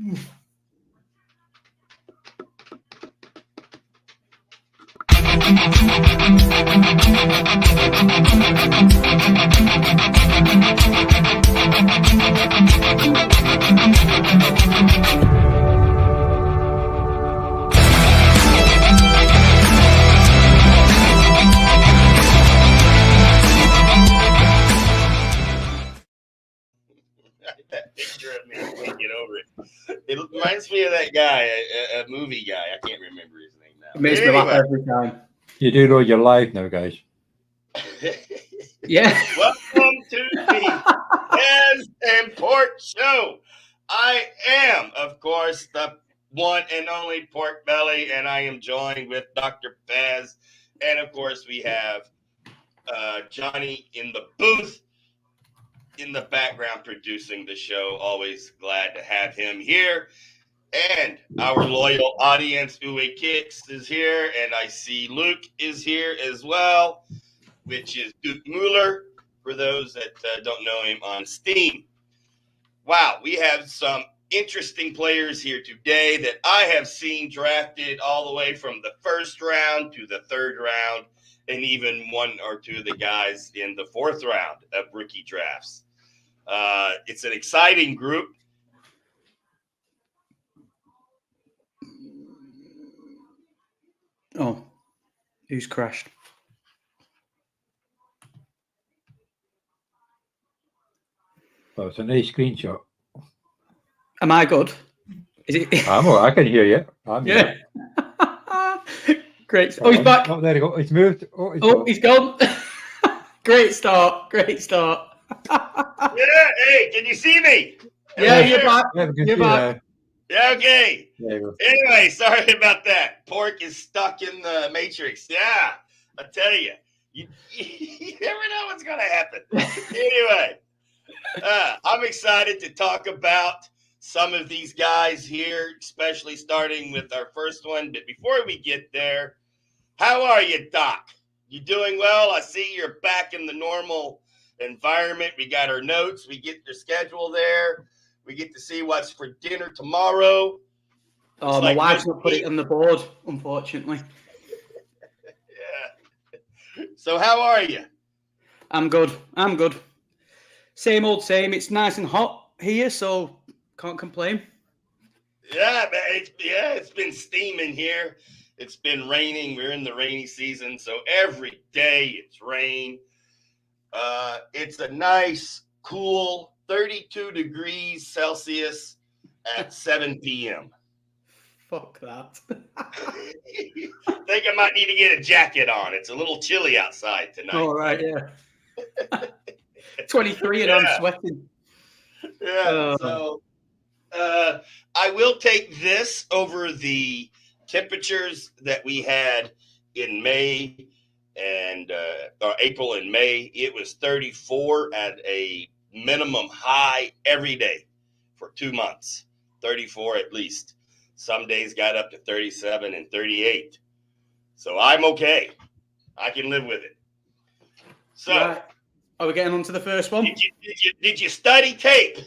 That picture of me, I can't get over it. It reminds me of that guy, a movie guy. I can't remember his name now. It makes me laugh every time. You do know you're live now, guys. Yeah. Welcome to the Pez and Pork Show. I am, of course, the one and only Pork Belly, and I am joined with Dr. Pez. And, of course, we have Johnny in the booth, in the background, producing the show. Always glad to have him here. And our loyal audience, Uwe Kicks, is here. And I see Luke is here as well, which is Duke Mueller, for those that don't know him on Steam. Wow, we have some interesting players here today that I have seen drafted all the way from the first round to the third round, and even one or two of the guys in the fourth round of rookie drafts. It's an exciting group. Oh, who's crashed? Well, it's a nice screenshot. Am I good? Is it? I can hear you. I'm yeah. Great. Oh, he's back. Oh, there he go. He's moved. He's gone. Great start. Great start. Yeah, hey, can you see me? Yeah, you're back. You're back. Yeah, okay. There you go. Anyway, sorry about that. Pork is stuck in the Matrix. Yeah, I tell you, you never know what's going to happen. Anyway, I'm excited to talk about some of these guys here, especially starting with our first one. But before we get there, how are you, Doc? You doing well? I see you're back in the normal environment. We got our notes. We get the schedule there. We get to see what's for dinner tomorrow. Oh, my wife's not put it on the board, unfortunately. Yeah. So how are you? I'm good. Same old same. It's nice and hot here, so can't complain. Yeah, man. It's been steaming here. It's been raining. We're in the rainy season, so every day it's rain. It's a nice, cool 32 degrees Celsius at 7 p.m. Fuck that. I think I might need to get a jacket on. It's a little chilly outside tonight. All right, yeah. 23 and I'm sweating. Yeah, so I will take this over the temperatures that we had in May and April and May. It was 34 at a minimum high every day for 2 months, 34 at least. Some days got up to 37 and 38. So I'm okay. I can live with it. So right. Are we getting on to the first one? Did you study tape?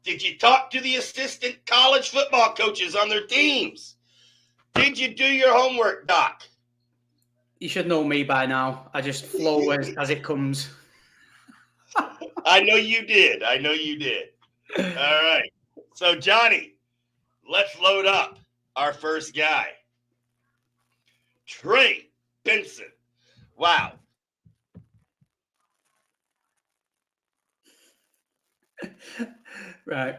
Did you talk to the assistant college football coaches on their teams? Did you do your homework, Doc? You should know me by now. I just flow as it comes. I know you did. All right. So, Johnny, let's load up our first guy. Trey Benson. Wow. Right.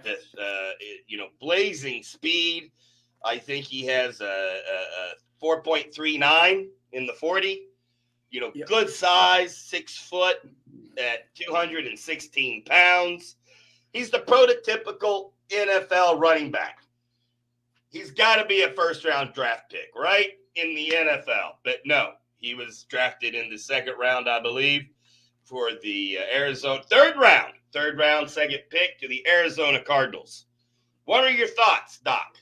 Blazing speed. I think he has a 4.39 in the 40. Yep. Good size, 6 foot at 216 pounds. He's the prototypical NFL running back. He's got to be a first-round draft pick, right, in the NFL. But no, he was drafted in the second round, I believe, for the Arizona third round, second pick to the Arizona Cardinals. What are your thoughts, Doc?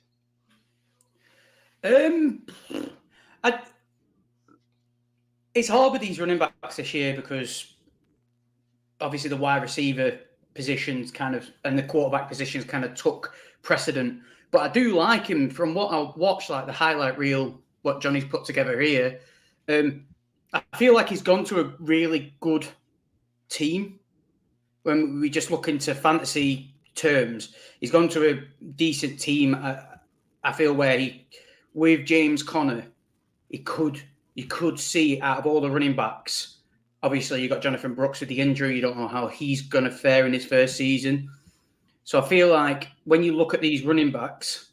It's hard with these running backs this year because obviously the wide receiver positions and the quarterback positions kind of took precedent But I do like him from what I watched, like the highlight reel, what Johnny's put together here. I feel like he's gone to a really good team. When we just look into fantasy terms, he's gone to a decent team. I feel where with James Conner, you could see out of all the running backs. Obviously, you got Jonathan Brooks with the injury. You don't know how he's going to fare in his first season. So I feel like when you look at these running backs,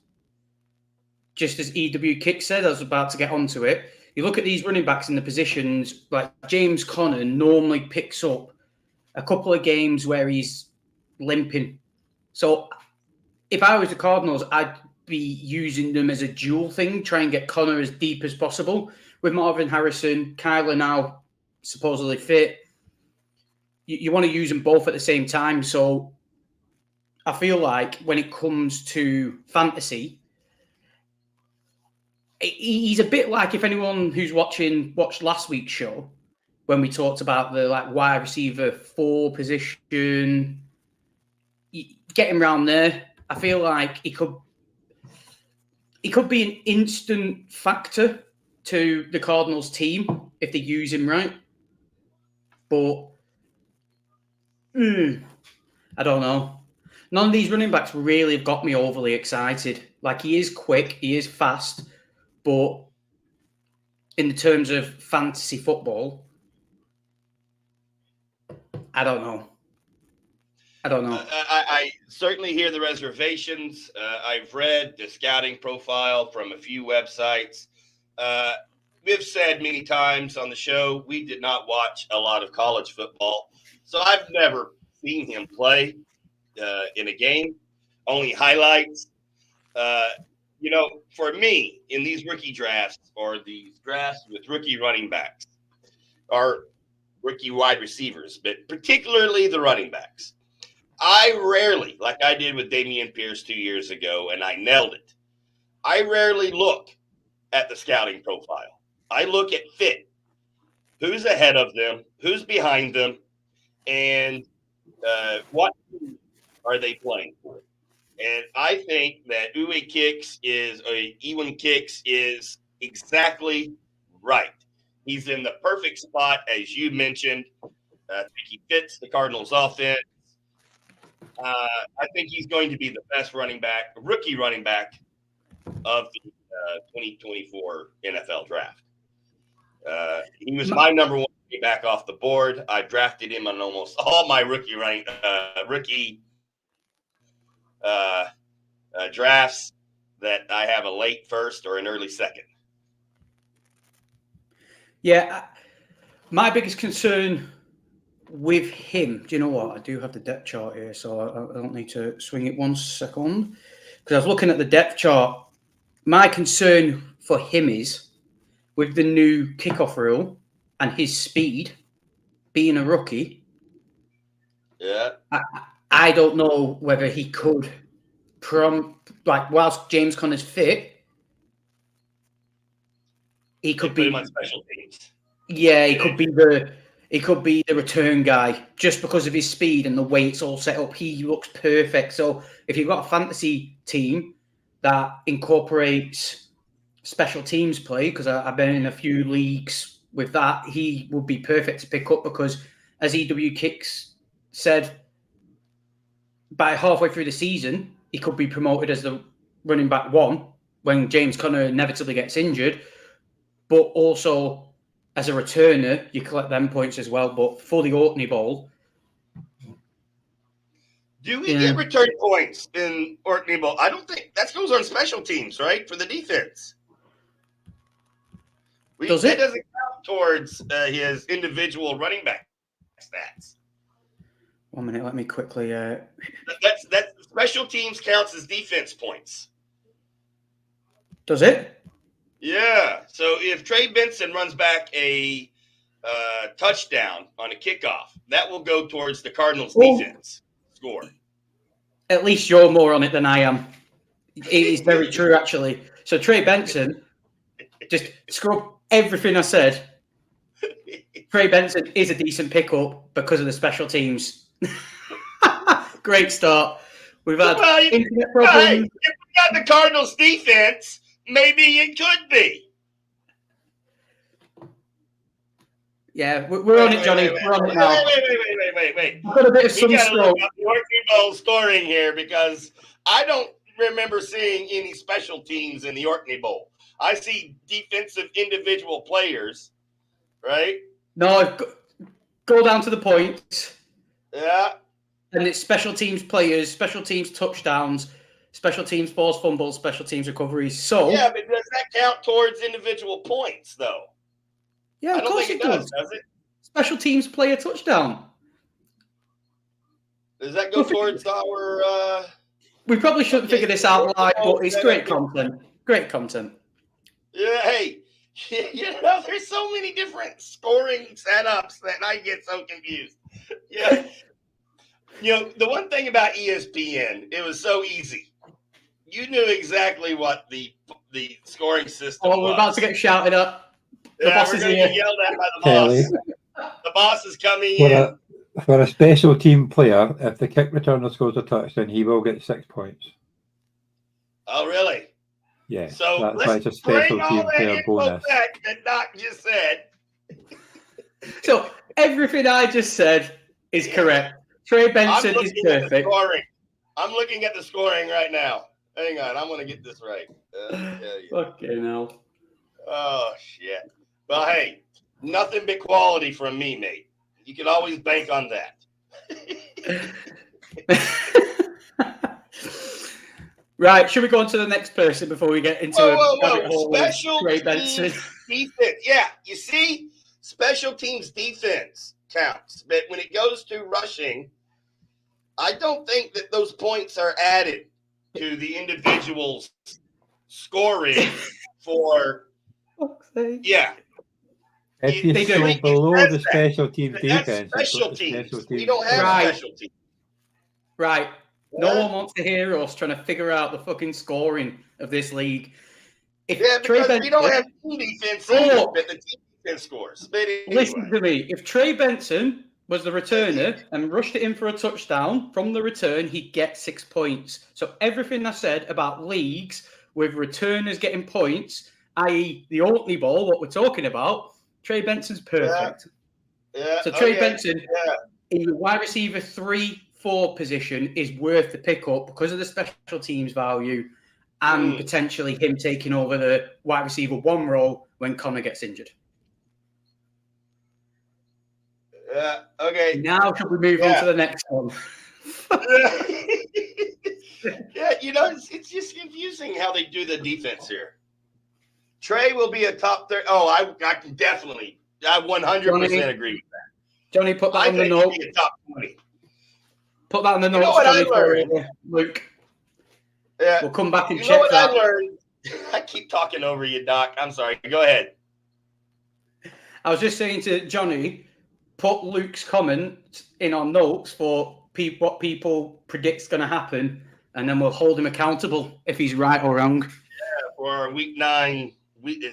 just as EW Kick said, I was about to get onto it. You look at these running backs in the positions, like James Conner normally picks up a couple of games where he's limping. So if I was the Cardinals, I'd be using them as a dual thing, try and get Conner as deep as possible. With Marvin Harrison, Kyler now supposedly fit, you want to use them both at the same time. So I feel like when it comes to fantasy, he's a bit like if anyone who's watched last week's show when we talked about the wide receiver 4 position, get him around there. I feel like he could be an instant factor to the Cardinals team if they use him right. But I don't know. None of these running backs really have got me overly excited. Like, he is quick, he is fast, but in the terms of fantasy football, I don't know. I certainly hear the reservations. I've read the scouting profile from a few websites. We've said many times on the show, we did not watch a lot of college football. So I've never seen him play in a game, only highlights. For me, in these rookie drafts or these drafts with rookie running backs or rookie wide receivers, but particularly the running backs, I rarely, like I did with Dameon Pierce 2 years ago, and I nailed it, I rarely look at the scouting profile. I look at fit. Who's ahead of them? Who's behind them? And what are they playing for? And I think that Ewan Kicks is exactly right. He's in the perfect spot, as you mentioned. I think he fits the Cardinals' offense. I think he's going to be the best rookie running back of the 2024 NFL draft. He was my number one back off the board. I drafted him on almost all my rookie drafts that I have a late first or an early second. Yeah, my biggest concern with him, do you know what? I do have the depth chart here, so I don't need to swing it 1 second. Because I was looking at the depth chart. My concern for him is with the new kickoff rule and his speed, being a rookie. Yeah. I don't know whether he could, whilst James Conner's fit, he could be on special teams. Yeah, he could be the return guy just because of his speed and the way it's all set up. He looks perfect. So if you've got a fantasy team that incorporates special teams play, because I've been in a few leagues with that, he would be perfect to pick up because, as EW Kicks said, by halfway through the season, he could be promoted as the running back 1 when James Conner inevitably gets injured, but also as a returner, you collect them points as well. But for the Orkney Bowl, do we get return points in Orkney Bowl? I don't think that goes on special teams, right? For the defense. Does it? It doesn't count towards his individual running back stats. 1 minute, let me quickly. That's special teams counts as defense points. Does it? Yeah. So if Trey Benson runs back a touchdown on a kickoff, that will go towards the Cardinals' defense score. At least you're more on it than I am. It is very true, actually. So Trey Benson, just scrub everything I said. Trey Benson is a decent pickup because of the special teams. Great start. We've had internet problems. If we not the Cardinals' defense, maybe it could be. Yeah, we're on it, Johnny. We're on it now. Wait. I've got a bit of We got to sunstroke. look up the Orchard Bowl scoring here because I don't remember seeing any special teams in the Orkney Bowl. I see defensive individual players, right? No, go down to the points. Yeah. And it's special teams players, special teams touchdowns, special teams forced fumbles, special teams recoveries. So Yeah, but does that count towards individual points, though? yeah, I of don't course think it does. does it? Special teams play a touchdown. Does that go towards our We probably shouldn't figure this out live, but it's great content. Great content. Yeah, hey, you know, there's so many different scoring setups that I get so confused. Yeah. You know, the one thing about ESPN, it was so easy. You knew exactly what the scoring system was. Oh, we're about to get shouted at. The Yeah, boss we're is going to here. get yelled at by the Kelly, boss. The boss is coming in. for a special team player, if the kick returner scores a touchdown, he will get 6 points. Oh, really? Yeah, So that's why it's a let's bring special all team that player info bonus. back that Doc just said. So everything I just said is correct. Trey Benson is perfect. I'm looking at the scoring right now. Hang on, I'm going to get this right. Okay, now. Oh, shit. Well, hey, nothing but quality from me, mate. You can always bank on that. Right, should we go on to the next person before we get into whoa. Special Trey teams Benson? defense. Yeah, you see, special teams defense counts. But when it goes to rushing, I don't think that those points are added to the individual's scoring for, yeah. If you They go do. below the special teams That's defense, special it's teams. special We teams. don't have Right. special teams. Right. No Yeah. one wants to hear us trying to figure out the fucking scoring of this league. If Yeah, Trey because Benson, we don't have team defense either, but the team defense scores. But anyway. listen to me. If Trey Benson was the returner and rushed it in for a touchdown from the return, he'd get 6 points. So everything I said about leagues with returners getting points, i.e. the Orkney Bowl, what we're talking about, Trey Benson's perfect. Yeah. So Trey Benson, in the wide receiver 3-4 position, is worth the pickup because of the special teams value and potentially him taking over the wide receiver 1 role when Connor gets injured. Yeah. Okay. Now should we move on to the next one? Yeah, you know, it's just confusing how they do the defense here. Trey will be a top 30. Oh, I can definitely, I 100% agree with that. Johnny, put that I on the think note. he'll be a top 20. Put that on the You know notes, what Johnny, I for learned? Luke. Yeah. We'll come back and You know check what that. I learned? I keep talking over you, Doc. I'm sorry. Go ahead. I was just saying to Johnny, put Luke's comment in our notes for what people predict's going to happen, and then we'll hold him accountable if he's right or wrong. Yeah, for our week 9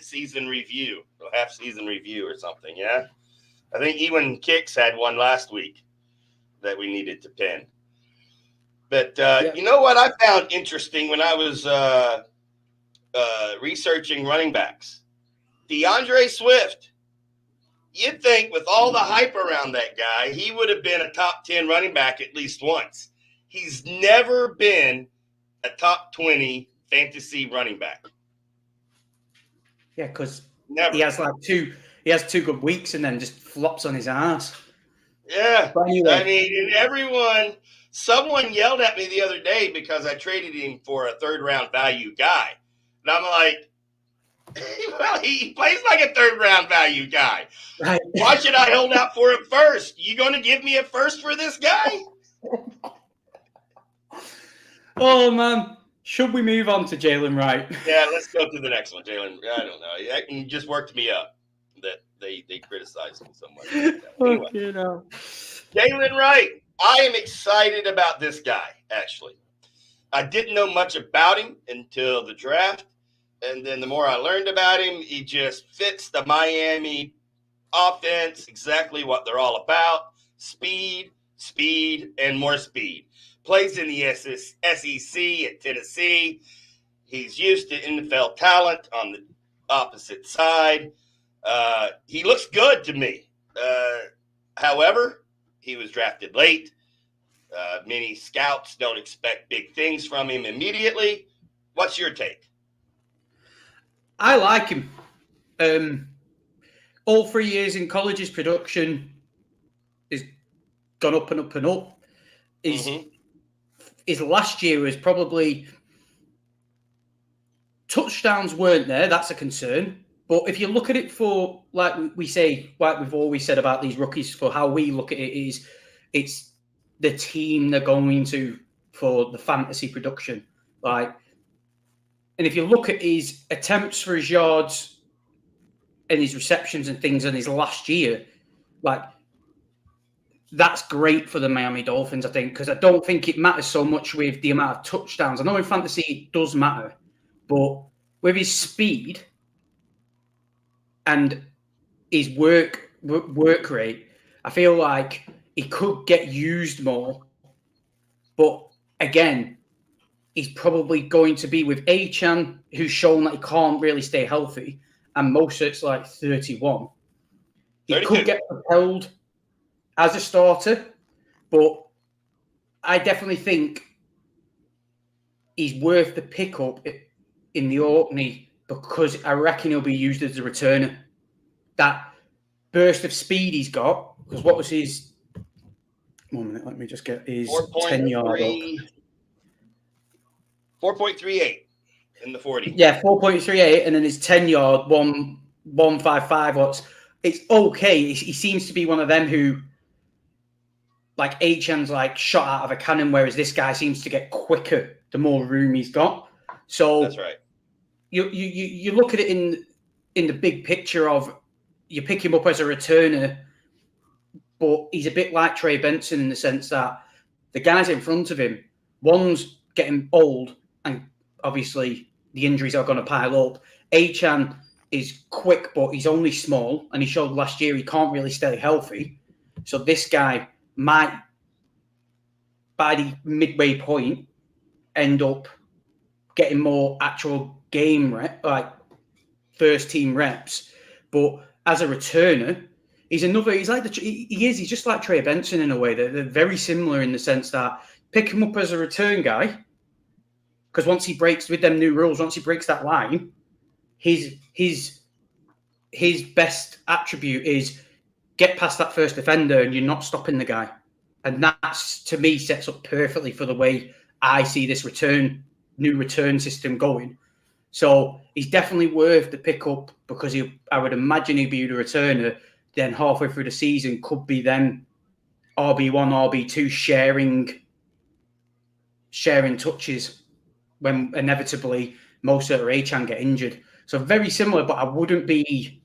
season review, half season review or something. Yeah, I think Ewan Kicks had one last week that we needed to pin. But you know what I found interesting when I was researching running backs? DeAndre Swift. You'd think with all the hype around that guy, he would have been a top 10 running back at least once. He's never been a top 20 fantasy running back. Yeah, because Never. he has two good weeks and then just flops on his ass. Yeah. But anyway, I mean, someone yelled at me the other day because I traded him for a 3rd-round value guy. And I'm like, well, he plays like a 3rd-round value guy. Right. Why should I hold out for him first? You going to give me a first for this guy? Oh, man. Should we move on to Jalen Wright? Yeah, let's go to the next one, Jalen. I don't know. That just worked me up that they criticized me so much. Anyway, Jalen Wright. I am excited about this guy, actually. I didn't know much about him until the draft. And then the more I learned about him, he just fits the Miami offense, exactly what they're all about. Speed, and more speed. Plays in the SEC at Tennessee. He's used to NFL talent on the opposite side. He looks good to me. However, he was drafted late. Many scouts don't expect big things from him immediately. What's your take? I like him. All 3 years in college, his production has gone up and up and up. His last year was probably touchdowns weren't there. That's a concern. But if you look at it for, like we say, like we've always said about these rookies, for how we look at it is, it's the team they're going to for the fantasy production. Like, and if you look at his attempts for his yards and his receptions and things in his last year, like, that's great for the Miami Dolphins, I think, because I don't think it matters so much with the amount of touchdowns. I know in fantasy it does matter, but with his speed and his work rate, I feel like he could get used more. But again, he's probably going to be with Achan, who's shown that he can't really stay healthy, and Mostert's like 31. He 32. could get propelled as a starter, but I definitely think he's worth the pickup in the Orkney because I reckon he'll be used as a returner. That burst of speed he's got, because what was his... 1 minute, let me just get his 10-yard up. 4.38 in the 40. Yeah, 4.38, and then his 10-yard, 1.55. It's okay. He seems to be one of them who, like, Achan's like shot out of a cannon, whereas this guy seems to get quicker the more room he's got. So that's right. You look at it in the big picture of, you pick him up as a returner, but he's a bit like Trey Benson in the sense that the guys in front of him, one's getting old, and obviously the injuries are going to pile up. Achan is quick, but he's only small, and he showed last year he can't really stay healthy. So this guy might, by the midway point, end up getting more actual game like first team reps. But as a returner, he's just like Trey Benson in a way. They're very similar in the sense that pick him up as a return guy, because once he breaks with them new rules, once he breaks that line, his best attribute is get past that first defender and you're not stopping the guy. And that's, to me, sets up perfectly for the way I see this new return system going. So he's definitely worth the pickup, because I would imagine he'd be the returner. Then halfway through the season could be them RB1, RB2 sharing touches when inevitably Mostert or Achan get injured. So very similar, but I wouldn't be,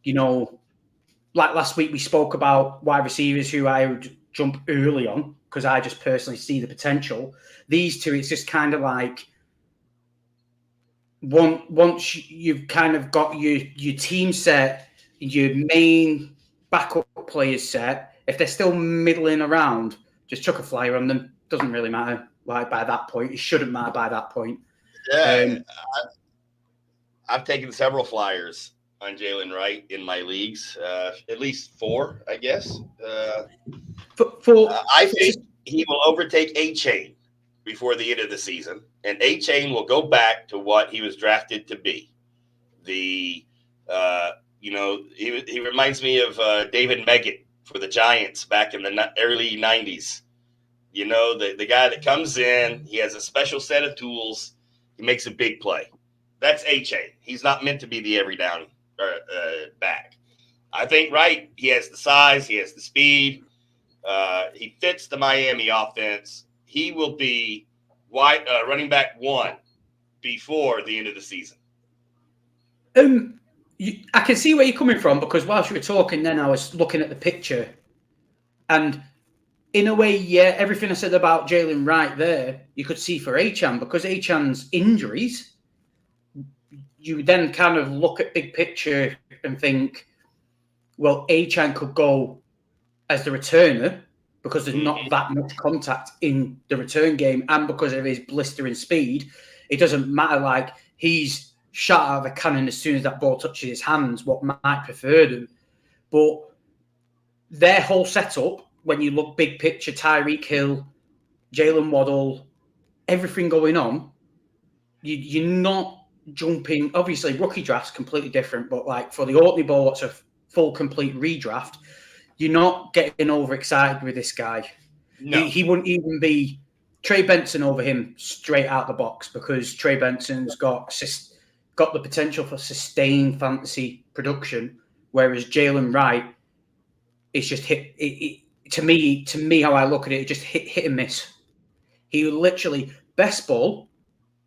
like last week we spoke about wide receivers who I would jump early on because I just personally see the potential. These two, it's just kind of like once you've kind of got your team set, your main backup players set, if they're still middling around, just chuck a flyer on them. Doesn't really matter. Like by that point, it shouldn't matter by that point. Yeah, I've taken several flyers on Jalen Wright in my leagues, at least 4, I guess. I think he will overtake Achane before the end of the season, and Achane will go back to what he was drafted to be. He reminds me of David Meggett for the Giants back in the early 90s. The guy that comes in, he has a special set of tools, he makes a big play. That's Achane. He's not meant to be the every down back. I think Wright, he has the size, he has the speed. He fits the Miami offense. He will be running back 1 before the end of the season. I can see where you're coming from, because whilst you were talking then, I was looking at the picture. And in a way, yeah, everything I said about Jalen Wright there, you could see for Achan, because Achan's injuries, you then kind of look at big picture and think, well, Achan could go as the returner because there's not that much contact in the return game, and because of his blistering speed, It doesn't matter. Like, he's shot out of a cannon as soon as that ball touches his hands, what might prefer them. But their whole setup, when you look big picture, Tyreek Hill, Jalen Waddle, everything going on, you're not jumping. Obviously, rookie draft's completely different, but like for the Orkney Bowl, what's a full, complete redraft, you're not getting overexcited with this guy. No. He wouldn't even be Trey Benson over him straight out the box, because Trey Benson's got the potential for sustained fantasy production, whereas Jalen Wright, it's just to me, how I look at it, it just hit and miss. He literally, best ball,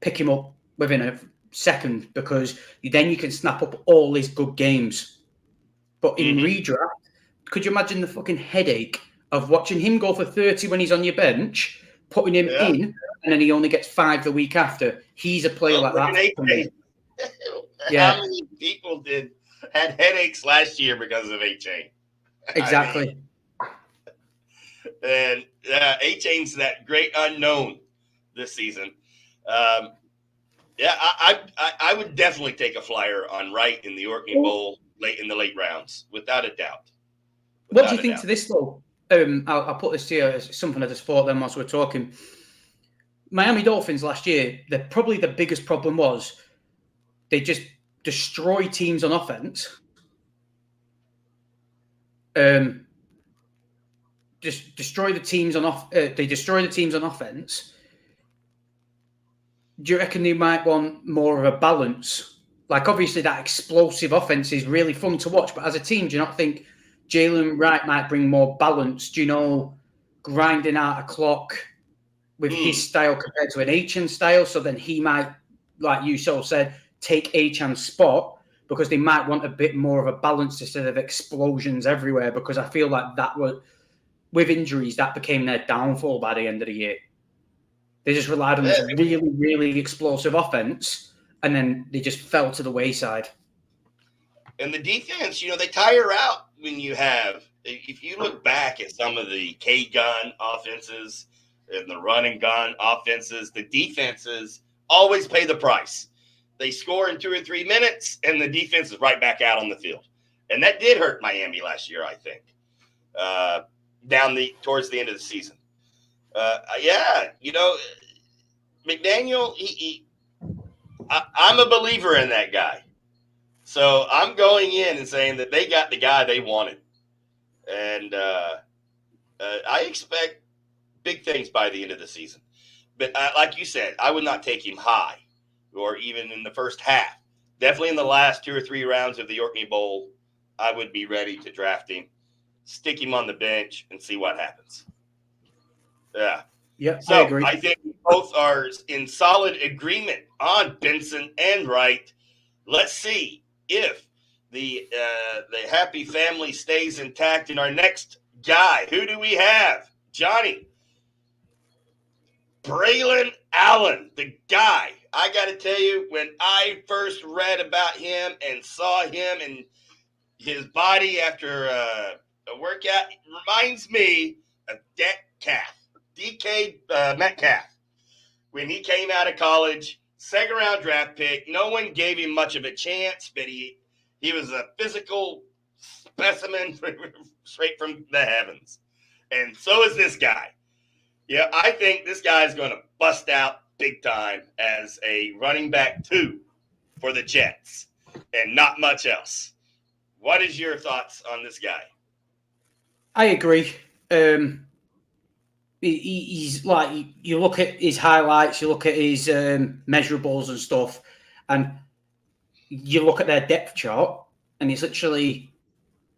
pick him up within a second, because then you can snap up all his good games. But in redraft, could you imagine the fucking headache of watching him go for 30 when he's on your bench, putting him in, and then he only gets 5 the week after? He's a player like that. How many people had headaches last year because of A-Chain? Exactly. And A-Chain's that great unknown this season. I would definitely take a flyer on Wright in the Orkney Bowl in the late rounds, without a doubt. What do you think to this, though? I'll put this to you as something I just thought then whilst we're talking. Miami Dolphins last year, probably the biggest problem was they just destroy teams on offense. Just destroy the teams on they destroy the teams on offense. Do you reckon they might want more of a balance? Like, obviously, that explosive offense is really fun to watch, but as a team, do you not think Jalen Wright might bring more balance? Do you know, grinding out a clock with his style compared to an Achan style? So then he might, like you so said, take Achan's spot, because they might want a bit more of a balance instead of explosions everywhere. Because I feel like that was, with injuries, that became their downfall by the end of the year. They just relied on this really, really explosive offense, and then they just fell to the wayside. And the defense, they tire out when you have, if you look back at some of the K-gun offenses and the run and gun offenses, the defenses always pay the price. They score in 2 or 3 minutes, and the defense is right back out on the field. And that did hurt Miami last year, I think, towards the end of the season. McDaniel, I'm a believer in that guy. So I'm going in and saying that they got the guy they wanted. And I expect big things by the end of the season. But like you said, I would not take him high or even in the first half. Definitely in the last 2 or 3 rounds of the Orkney Bowl, I would be ready to draft him, stick him on the bench, and see what happens. Yeah. Yeah, so I agree. I think both are in solid agreement on Benson and Wright. Let's see if the happy family stays intact in our next guy. Who do we have? Johnny. Braylon Allen, the guy. I got to tell you, when I first read about him and saw him and his body after a workout, it reminds me of DK Metcalf. When he came out of college, second-round draft pick, no one gave him much of a chance, but he was a physical specimen straight from the heavens. And so is this guy. Yeah, I think this guy is going to bust out big time as a running back 2 for the Jets and not much else. What is your thoughts on this guy? I agree. He's like, you look at his highlights, you look at his measurables and stuff, and you look at their depth chart, and he's literally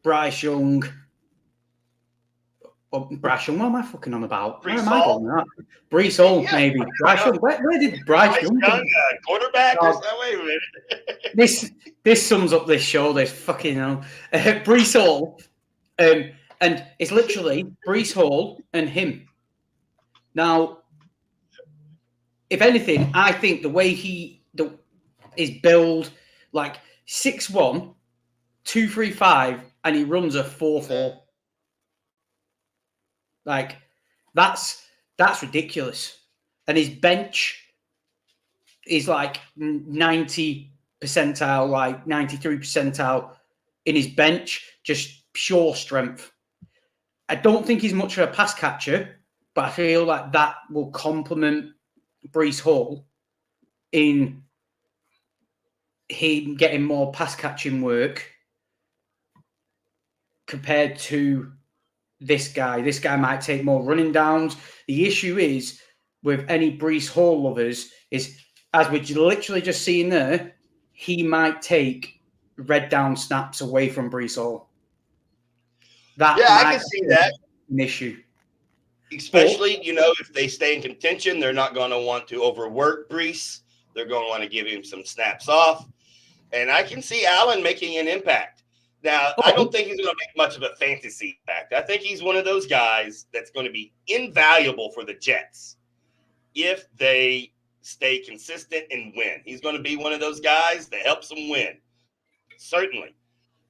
Bryce Young. Bryce Young, what am I fucking on about? Where am I going with that? Brees Hall, maybe. Bryce Young. Where did Bryce Young quarterback or something? Wait a minute. This sums up this show. This fucking Brees Hall, and it's literally Brees Hall and him. Now, if anything, I think the way his build, like 6'1", 235, and he runs a 4.4. Like, that's ridiculous. And his bench, is like 90 percentile, like 93 percentile in his bench, just pure strength. I don't think he's much of a pass catcher, but I feel like that will complement Breece Hall in him getting more pass catching work compared to this guy. This guy might take more running downs. The issue is with any Breece Hall lovers is, as we're literally just seeing there, he might take red down snaps away from Breece Hall. That I can see that. An issue. Especially, if they stay in contention, they're not going to want to overwork Breece. They're going to want to give him some snaps off. And I can see Allen making an impact. Now, I don't think he's going to make much of a fantasy impact. I think he's one of those guys that's going to be invaluable for the Jets if they stay consistent and win. He's going to be one of those guys that helps them win. Certainly.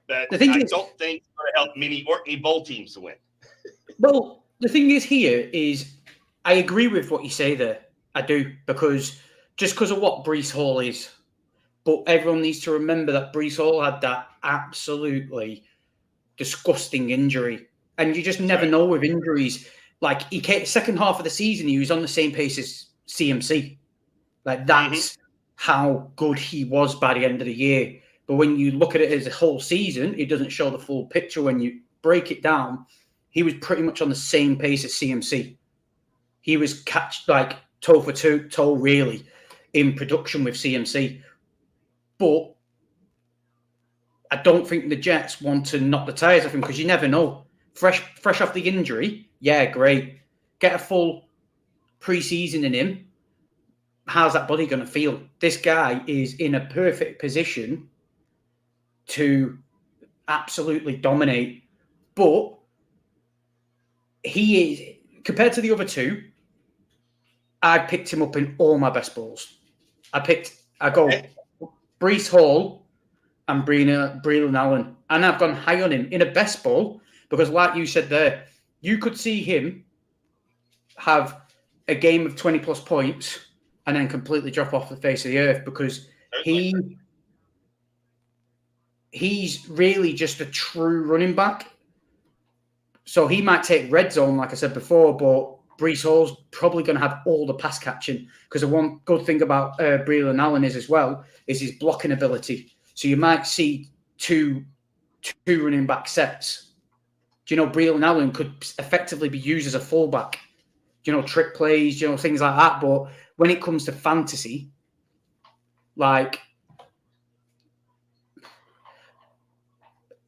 But I don't think it's going to help many Orkney Bowl teams to win. Well, the thing is here is I agree with what you say there. I do, because of what Breece Hall is. But everyone needs to remember that Breece Hall had that absolutely disgusting injury. And you just never know with injuries. Like, he came, second half of the season, he was on the same pace as CMC. Like, that's how good he was by the end of the year. But when you look at it as a whole season, it doesn't show the full picture. When you break it down, he was pretty much on the same pace as CMC. He was toe for toe, really, in production with CMC. But I don't think the Jets want to knock the tires off him, because you never know. Fresh off the injury, yeah, great. Get a full preseason in him. How's that body going to feel? This guy is in a perfect position to absolutely dominate. But he is, compared to the other two, I picked him up in all my best balls. I go Breece Hall and Breland Allen. And I've gone high on him in a best ball because, like you said there, you could see him have a game of 20-plus points and then completely drop off the face of the earth, because he's really just a true running back. So he might take red zone, like I said before, but Breece Hall's probably going to have all the pass catching, because the one good thing about Breland Allen is his blocking ability. So you might see two running back sets. Do you know Breland Allen could effectively be used as a fullback? Do you know, trick plays, things like that. But when it comes to fantasy, like,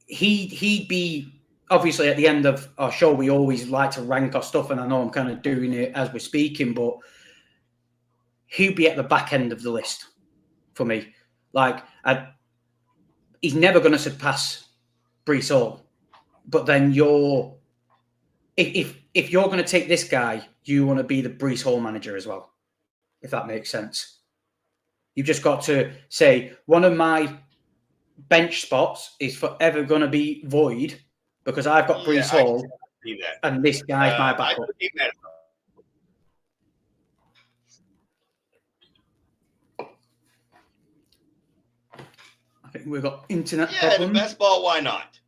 he'd be, obviously at the end of our show, we always like to rank our stuff, and I know I'm kind of doing it as we're speaking, but he'd be at the back end of the list for me. Like, he's never going to surpass Breece Hall. But then if you're going to take this guy, you want to be the Breece Hall manager as well, if that makes sense. You've just got to say, one of my bench spots is forever going to be void because I've got Breece Hall and this guy's my backup. I think we've got internet problems. The best ball, why not?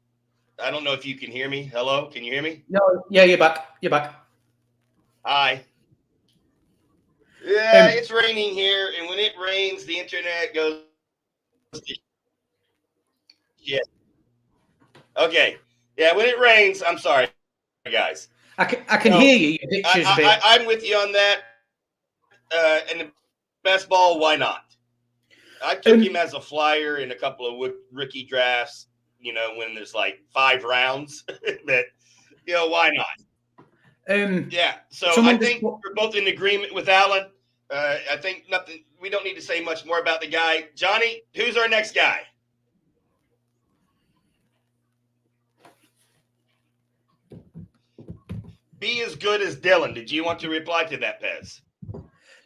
I don't know if you can hear me. Hello, can you hear me? No, yeah, you're back. Hi. Yeah, it's raining here, and when it rains, the internet goes. Yeah. Okay. Yeah, when it rains, I'm sorry, guys. I can hear you. I'm with you on that. And the best ball, why not? I took him as a flyer in a couple of rookie drafts, when there's like 5 rounds. But, why not? Yeah. So I think we're both in agreement with Alan. I think we don't need to say much more about the guy. Johnny, who's our next guy? Be as good as Dylan. Did you want to reply to that, Pez?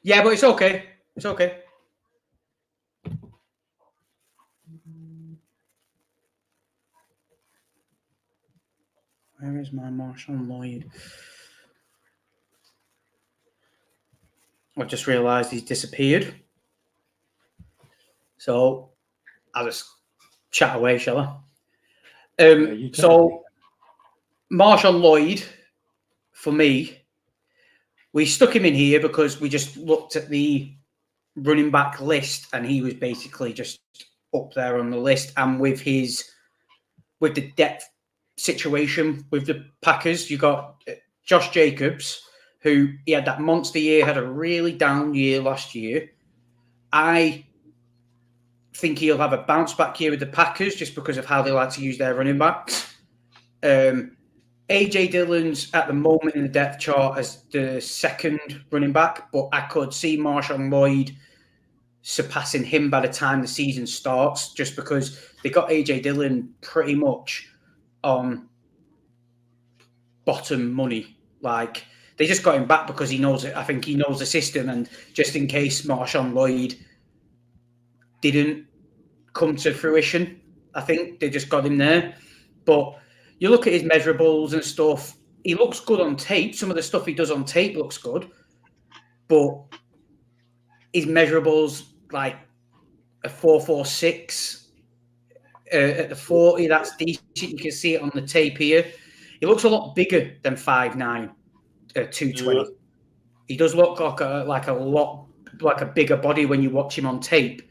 Yeah, but it's okay. It's okay. Where is my Marshall Lloyd? I've just realised he's disappeared. So I'll just chat away, shall I? You can. So Marshawn Lloyd, for me, we stuck him in here because we just looked at the running back list and he was basically just up there on the list. And with the depth situation with the Packers, you got Josh Jacobs, who he had that monster year, had a really down year last year. I think he'll have a bounce back year with the Packers just because of how they like to use their running backs. AJ Dillon's at the moment in the depth chart as the second running back, but I could see Marshawn Lloyd surpassing him by the time the season starts, just because they got AJ Dillon pretty much on bottom money. Like, they just got him back because he knows it. I think he knows the system, and just in case Marshawn Lloyd didn't come to fruition, I think they just got him there. But you look at his measurables and stuff, he looks good on tape. Some of the stuff he does on tape looks good, but his measurables, like a 4.46 at the 40, that's decent. You can see it on the tape here. He looks a lot bigger than 5'9", 220. Yeah. He does look like a bigger body when you watch him on tape.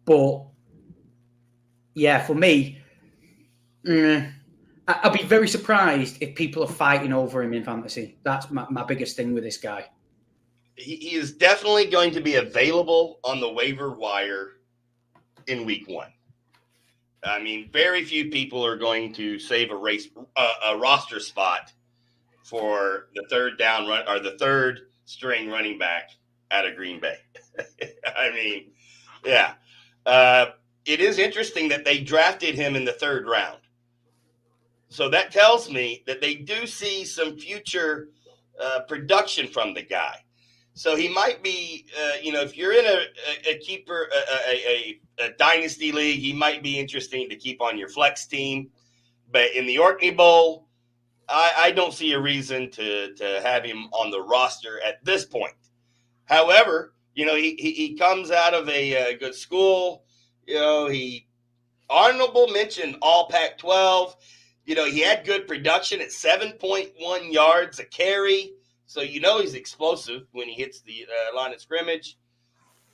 But yeah, for me, I'll be very surprised if people are fighting over him in fantasy. That's my biggest thing with this guy. He is definitely going to be available on the waiver wire in week 1. I mean, very few people are going to save a roster spot for the third down run or the third string running back out of Green Bay. I mean, yeah. It is interesting that they drafted him in the 3rd round. So that tells me that they do see some future production from the guy. So he might be, if you're in a keeper, a dynasty league, he might be interesting to keep on your flex team. But in the Orkney Bowl, I don't see a reason to have him on the roster at this point. However, he comes out of a good school. He honorable mention all Pac-12. He had good production at 7.1 yards a carry. So he's explosive when he hits the line of scrimmage.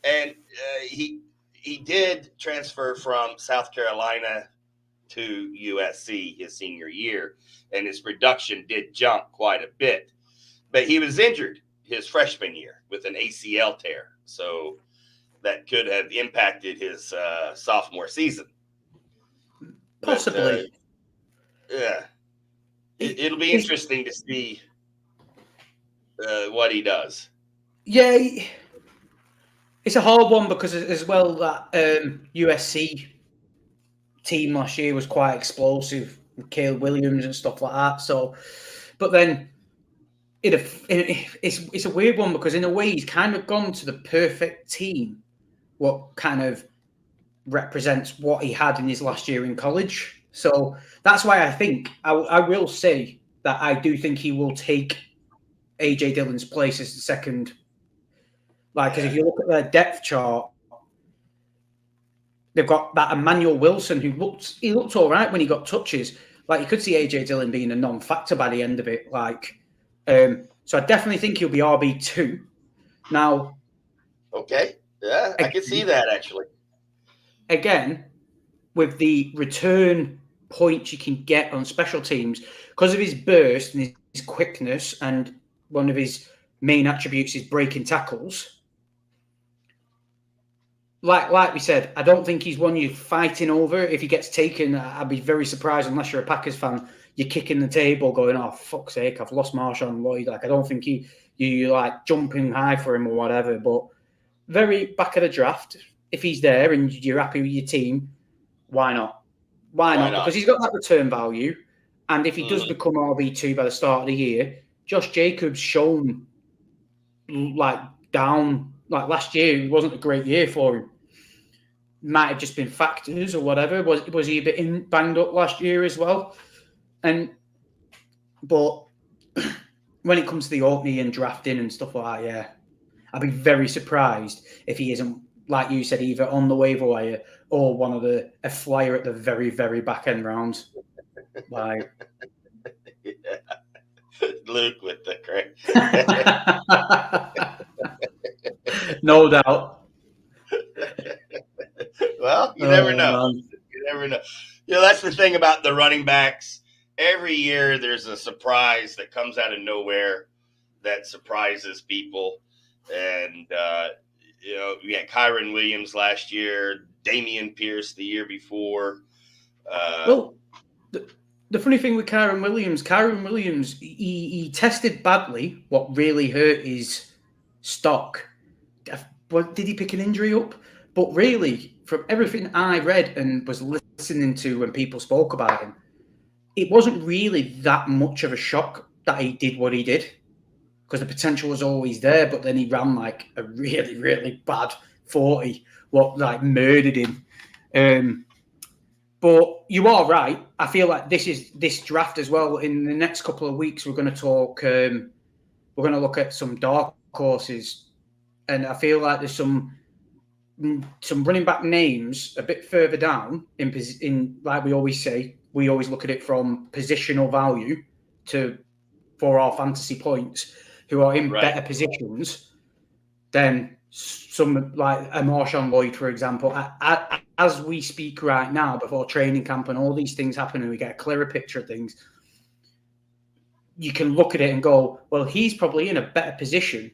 And he did transfer from South Carolina to USC his senior year, and his production did jump quite a bit. But he was injured his freshman year with an ACL tear, so that could have impacted his sophomore season. Possibly. But, yeah. It'll be interesting to see what he does. Yeah, it's a hard one because as well that USC team last year was quite explosive with Caleb Williams and stuff like that. So, but then it's a weird one because in a way he's kind of gone to the perfect team, what kind of represents what he had in his last year in college. So that's why I think I will say that I do think he will take AJ Dillon's place as the second. Like, because if you look at their depth chart, they've got that Emmanuel Wilson who looked all right when he got touches. Like, you could see AJ Dillon being a non-factor by the end of it. Like, so I definitely think he'll be RB2. Now, okay, yeah, I can see that actually. Again, with the return points you can get on special teams, because of his burst and his quickness, and one of his main attributes is breaking tackles. Like we said, I don't think he's one you're fighting over. If he gets taken, I'd be very surprised, unless you're a Packers fan, you're kicking the table going, oh, fuck's sake, I've lost Marshawn Lloyd. Like, I don't think you like jumping high for him or whatever. But very back of the draft, if he's there and you're happy with your team, why not? Why not? Because he's got that return value. And if he does become RB2 by the start of the year, Josh Jacobs shown like down. Like last year, it wasn't a great year for him. Might have just been factors or whatever. Was he a bit banged up last year as well? But when it comes to the Orkney and drafting and stuff like that, yeah, I'd be very surprised if he isn't like you said, either on the waiver wire or one of a flyer at the very, very back end rounds. Like Luke with the correct. No doubt. Well, you never know. Man. You never know. That's the thing about the running backs. Every year there's a surprise that comes out of nowhere that surprises people. And, we had Kyron Williams last year, Damian Pierce the year before. Well, the funny thing with Kyron Williams, he tested badly. What really hurt his stock. Did he pick an injury up? But really, from everything I read and was listening to when people spoke about him, it wasn't really that much of a shock that he did what he did, because the potential was always there. But then he ran like a really, really bad 40, what like murdered him. But you are right. I feel like this draft as well. In the next couple of weeks, we're going to talk. We're going to look at some dark horses, and I feel like there's some running back names a bit further down in like we always say. We always look at it from positional value for our fantasy points, who are in better positions than some like a Marshawn Lloyd, for example. As we speak right now, before training camp and all these things happen, and we get a clearer picture of things, you can look at it and go, well, he's probably in a better position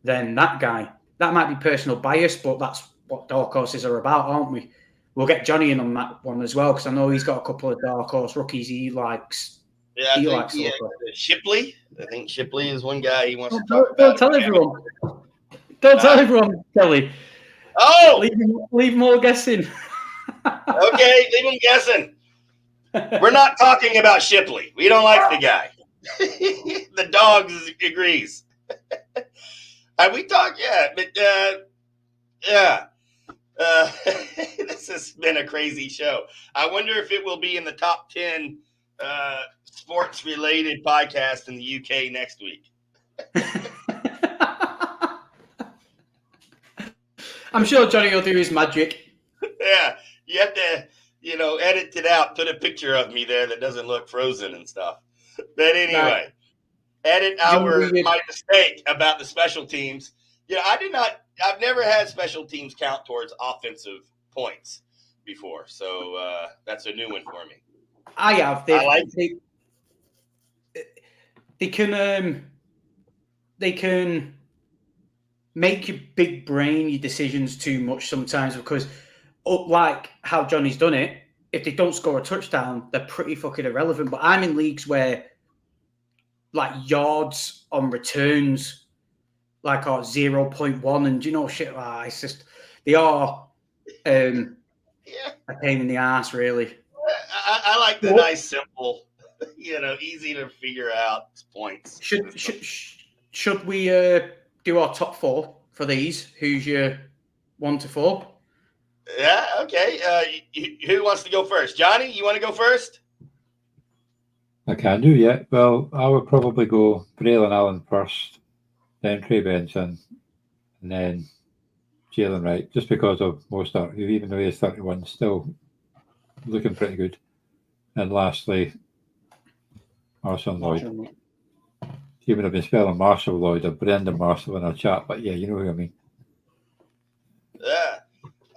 than that guy. That might be personal bias, but that's what dark horses are about, aren't we? We'll get Johnny in on that one as well, because I know he's got a couple of dark horse rookies he likes. Yeah, I think Shipley. I think Shipley is one guy he wants to talk about. Don't tell everyone. Don't tell everyone, Kelly. Oh! Leave them all guessing. Okay, leave them guessing. We're not talking about Shipley. We don't like the guy. The dog agrees. We talked, yeah, but yeah. This has been a crazy show. I wonder if it will be in the top 10 sports-related podcast in the UK next week. I'm sure Johnny will do his magic. Yeah, you have to, edit it out, put a picture of me there that doesn't look frozen and stuff. But anyway, edit my mistake about the special teams. Yeah, I've never had special teams count towards offensive points before, so that's a new one for me. I have. They can make your big brain your decisions too much sometimes, because like how Johnny's done it, if they don't score a touchdown, they're pretty fucking irrelevant. But I'm in leagues where like yards on returns like are 0.1, and shit like that. It's just they are a pain in the ass, really. I like the nice, simple, easy to figure out points. Should we do our top 4 for these? Who's your 1 to 4? Yeah, okay. Who wants to go first? Johnny, you want to go first? I can do, yeah. Well, I would probably go Braylon Allen first, then Trey Benson, and then Jalen Wright, just because of Mostert, who, even though he is 31, still looking pretty good. And lastly, Marshawn Lloyd. He would have been spelling Marshall Lloyd or Brendan Marshall in our chat, but yeah, you know who I mean. Yeah.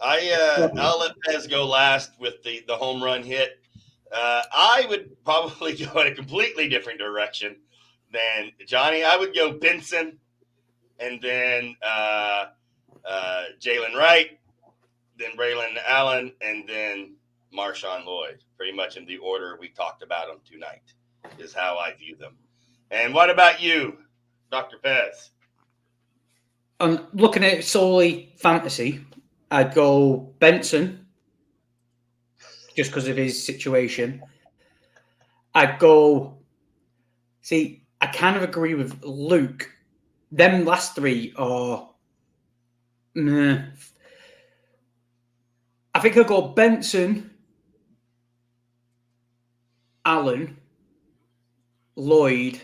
I'll let Pez go last with the home run hit. I would probably go in a completely different direction than Johnny. I would go Benson, and then Jalen Wright, then Braylon Allen, and then Marshawn Lloyd. Pretty much in the order we talked about them tonight is how I view them. And what about you, Dr. Pez? I'm looking at it solely fantasy. I'd go Benson, just because of his situation. I'd go... See, I kind of agree with Luke. Them last 3 are... I think I'll go Benson, Allen, Lloyd,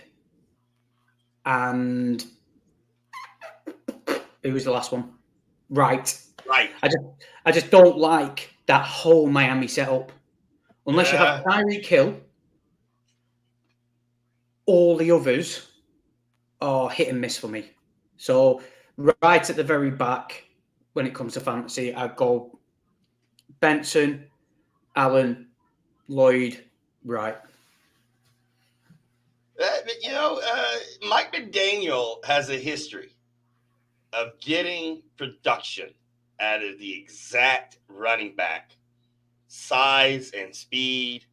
and... Who was the last one? Right. Right. I just don't like that whole Miami setup. Unless you have Tyreek Hill, all the others are hit and miss for me. So right at the very back, when it comes to fantasy, I go Benson, Allen, Lloyd, Wright. Mike McDaniel has a history of getting production out of the exact running back size and speed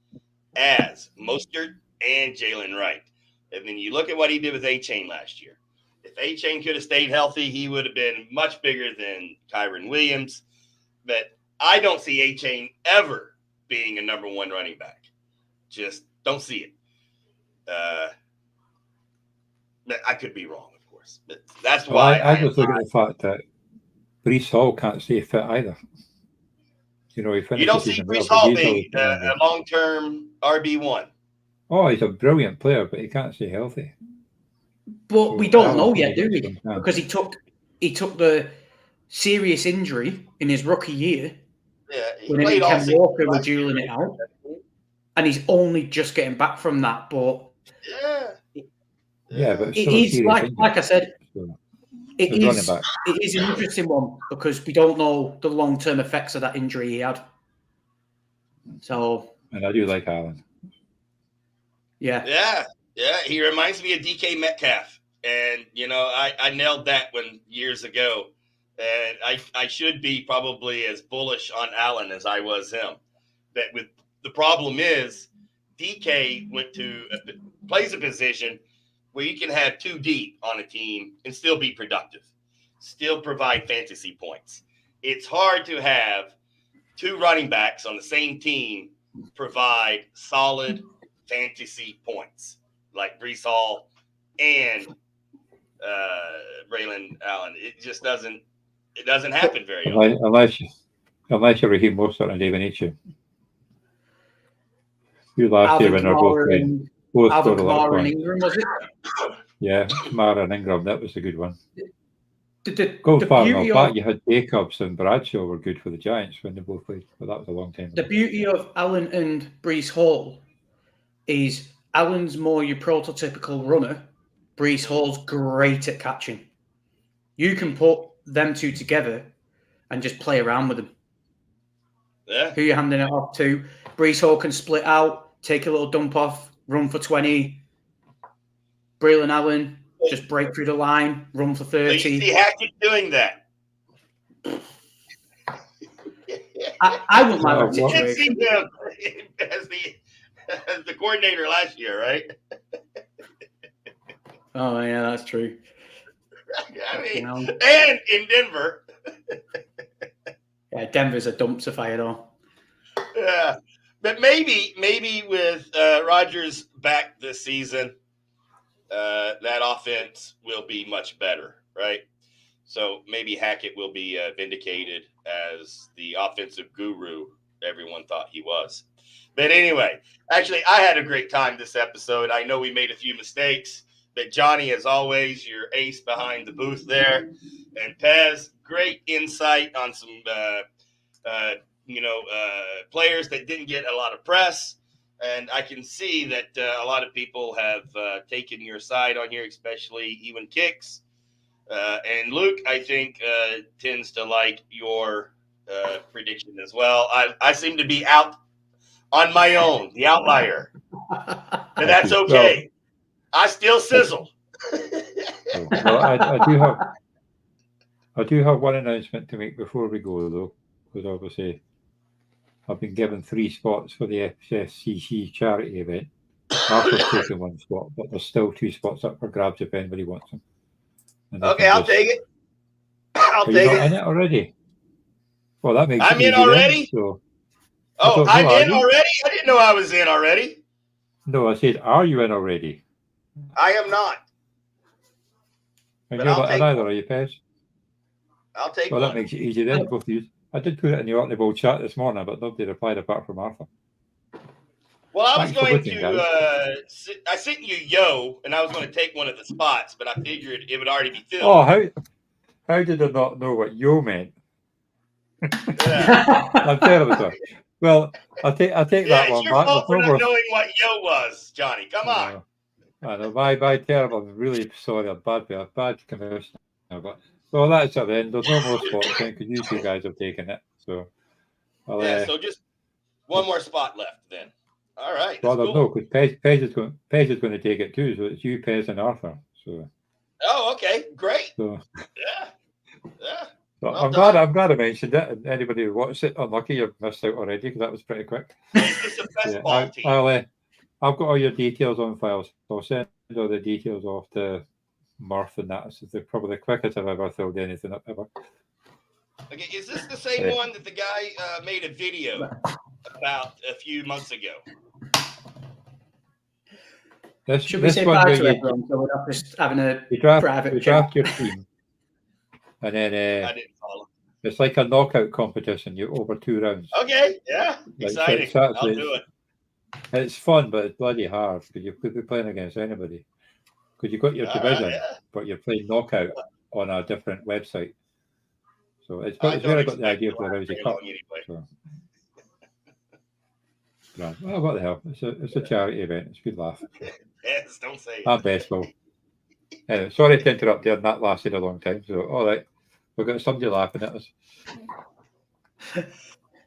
as Mostert and Jalen Wright. And then you look at what he did with A-Chain last year. If A-Chain could have stayed healthy, he would have been much bigger than Kyron Williams. But I don't see A-Chain ever being a number one running back. Just don't see it. I could be wrong, of course. But that's why I just look at the fact that Brees Hall can't stay fit either. He finishes. You don't see Brees Hall being a long-term RB1. Oh, he's a brilliant player, but he can't stay healthy. But we don't know yet, do we? Because he took the serious injury in his rookie year. Yeah, when him and Ken Walker were dueling it out, and he's only just getting back from that. But but it is like I said, it is an interesting one because we don't know the long-term effects of that injury he had. So, and I do like Allen. Yeah. He reminds me of DK Metcalf, and I nailed that one years ago, and I should be probably as bullish on Allen as I was him. But with the problem is, DK plays a position where you can have two deep on a team and still be productive, still provide fantasy points. It's hard to have two running backs on the same team provide solid fantasy points like Brees Hall and Braylon Allen. It just doesn't happen very often. Unless you're Raheem Mostert and David Nietzsche. You last year when they're both playing. Alvin Kamara and Ingram, was it? Yeah, Kamara and Ingram, that was a good one. Go far enough back, you had Jacobs and Bradshaw were good for the Giants when they both played, but that was a long time ago. The beauty of Allen and Brees Hall is Allen's more your prototypical runner. Brees Hall's great at catching. You can put them two together and just play around with them. Yeah. Who you're handing it off to. Brees Hall can split out, take a little dump off, run for 20. Braylon Allen, just break through the line, run for 30. So you see Hackett doing that. I wouldn't mind that situation. See him as the coordinator last year, right? Oh, yeah, that's true. I mean, and in Denver. Yeah, Denver's a dumpster fire, though. Yeah, but maybe with Rodgers back this season, that offense will be much better, right? So maybe Hackett will be vindicated as the offensive guru everyone thought he was. But anyway, actually, I had a great time this episode. I know we made a few mistakes, but Johnny, as always, your ace behind the booth there. And Pez, great insight on some, players that didn't get a lot of press. And I can see that a lot of people have taken your side on here, especially even Kicks. And Luke, I think, tends to like your prediction as well. I seem to be out on my own, the outlier. And that's okay. I still sizzle. Well, I do have one announcement to make before we go, though, because obviously I've been given 3 spots for the FSCC charity event. Arthur's taken 1 spot, but there's still 2 spots up for grabs if anybody wants them. Okay, I'll take it. I'll take it. You're not in it already? Well, that makes I'm in already? Then, so. I'm in already? I didn't know I was in already. No, I said, are you in already? I am not. And you're not in either, are you, Pez? I'll take one. Well, that makes it easy then, both of you. I did put it in the Orkney chat this morning, but nobody replied apart from Arthur. Well, I was going to, I sent you and I was going to take one of the spots, but I figured it would already be filled. Oh, how did I not know what yo meant? Yeah. I'm terrible. Sorry. Well, I'll take Yeah, that it's one your back. fault for There's no not more. knowing what yo was, Johnny. Come on. I know my terrible. I'm really sorry. I'm bad commissioner. But well, that's it then. There's no more spots then because you two guys have taken it. So Yeah, so just one more spot left then. All right. well, That's cool. no, because Pez is going to take it too. So it's you, Pez, and Arthur. So Oh, okay. Great. so. Yeah. Yeah. So Well I'm glad I mentioned it. And anybody who watched it, unlucky you've missed out already because that was pretty quick. Is this a best ball team? I've got all your details on files. So I'll send all the details off to Murph and that. It's probably the quickest I've ever filled anything up ever. Okay, is this the same one that the guy made a video about a few months ago? Should we say bye to everyone so we're not just having a private draft your team. And then I didn't follow. It's like a knockout competition. You over 2 rounds. Okay, yeah, exciting. I'll do it. It's fun, but it's bloody hard because you could be playing against anybody. Because you've got your division, but you're playing knockout on a different website. So it's where I got the idea for the Rousey Cup. So. Well, what the hell? It's a charity event. It's a good laugh. Yes, don't say it. I'm baseball. Anyway, sorry to interrupt there. That lasted a long time. So all right, we've got somebody laughing at us.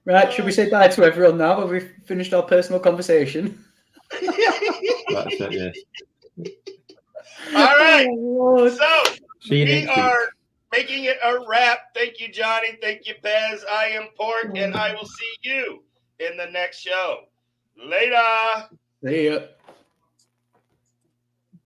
Right, should we say bye to everyone now? Have we finished our personal conversation? That's it, yeah. All right. Oh, so we are making it a wrap. Thank you, Johnny. Thank you, Pez. I am Pork, and I will see you in the next show. Later. See ya.